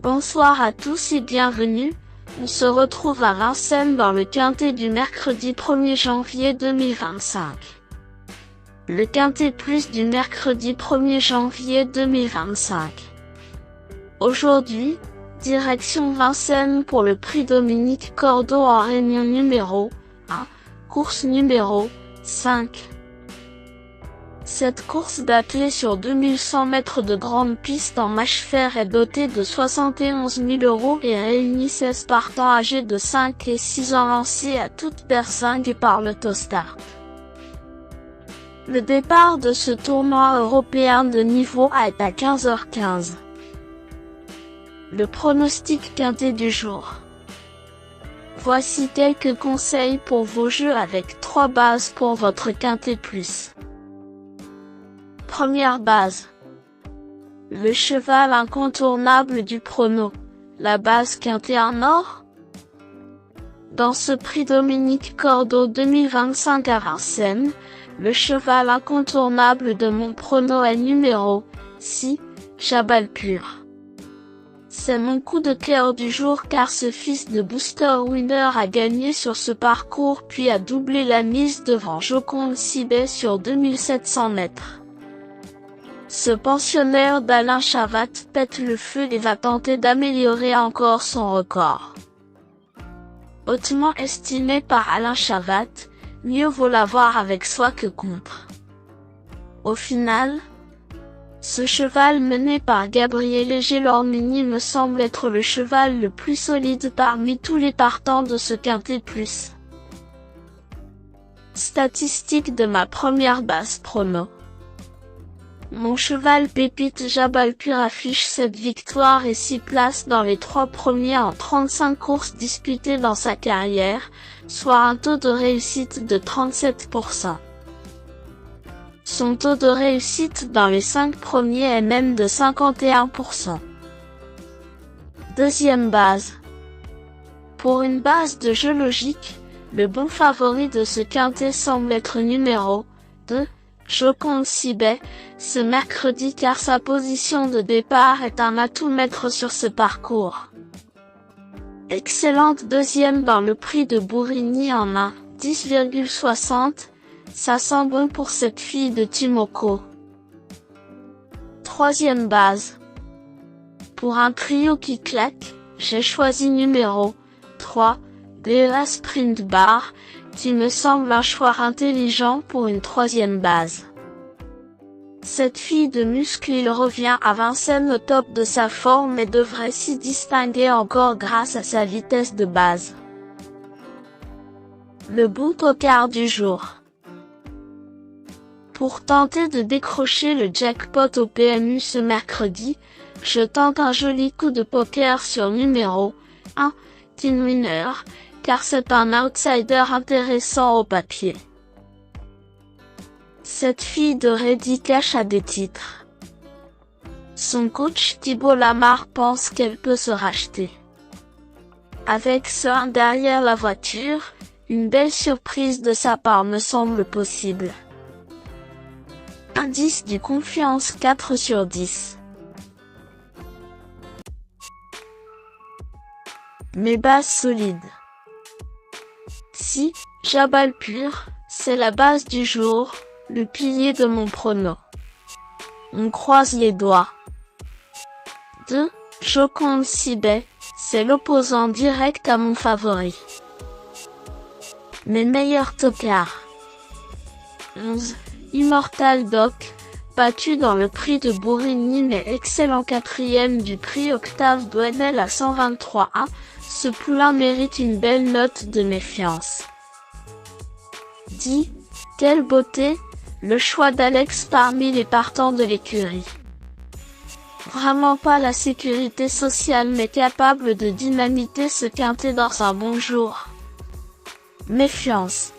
Bonsoir à tous et bienvenue. On se retrouve à Vincennes dans le quintet du mercredi 1er janvier 2025. Le quintet plus du mercredi 1er janvier 2025. Aujourd'hui, direction Vincennes pour le prix Dominique Cordeau en réunion numéro 1, course numéro 5. Cette course d'athlée sur 2100 mètres de grande piste en mâche-fer est dotée de 71 000 € et réunit 16 partants âgés de 5 et 6 ans lancés à toute personne par l'autostart. Le départ de ce tournoi européen de niveau A est à 15h15. Le pronostic quintet du jour. Voici quelques conseils pour vos jeux avec 3 bases pour votre quintet plus. Première base. Le cheval incontournable du prono. La base quintet en or. Dans ce prix Dominique Cordeau 2025 à Vincennes, le cheval incontournable de mon prono est numéro 6, Jabalpur. C'est mon coup de cœur du jour car ce fils de Booster Winner a gagné sur ce parcours puis a doublé la mise devant Joconde Sibet sur 2700 mètres. Ce pensionnaire d'Alain Chavat pète le feu et va tenter d'améliorer encore son record. Hautement estimé par Alain Chavat, mieux vaut l'avoir avec soi que contre. Au final, ce cheval mené par Gabriele Gelormini me semble être le cheval le plus solide parmi tous les partants de ce quintet plus. Statistiques de ma première base prono. Mon cheval Pépite Jabalpur affiche 7 victoires et 6 places dans les 3 premiers en 35 courses disputées dans sa carrière, soit un taux de réussite de 37%. Son taux de réussite dans les 5 premiers est même de 51%. Deuxième base. Pour une base de jeu logique, le bon favori de ce quintet semble être numéro 2. Joconde Sibet, ce mercredi car sa position de départ est un atout maître sur ce parcours. Excellente deuxième dans le prix de Bourigny en 1, 10,60, ça sent bon pour cette fille de Timoko. Troisième base. Pour un trio qui claque, j'ai choisi numéro 3, DEA Sprint Bar, qui me semble un choix intelligent pour une troisième base. Cette fille de muscle il revient à Vincennes au top de sa forme et devrait s'y distinguer encore grâce à sa vitesse de base. Le bon poker du jour. Pour tenter de décrocher le jackpot au PMU ce mercredi, je tente un joli coup de poker sur numéro 1, Team Winner, car c'est un outsider intéressant au papier. Cette fille de Reddy Cash a des titres. Son coach Thibault Lamarre pense qu'elle peut se racheter. Avec ce 1 derrière la voiture, une belle surprise de sa part me semble possible. Indice du confiance 4 sur 10. Mes bases solides. Si, Jabalpur, c'est la base du jour, le pilier de mon prono. On croise les doigts. 2. Joconde Sibet, c'est l'opposant direct à mon favori. Mes meilleurs tocards. 11. Immortal Doc, battu dans le prix de Bourigny mais excellent quatrième du prix Octave Boenel à 123 1, ce poulain mérite une belle note de méfiance. 10. Quelle beauté, le choix d'Alex parmi les partants de l'écurie. Vraiment pas la sécurité sociale mais capable de dynamiter ce quintet dans un bon jour. Méfiance.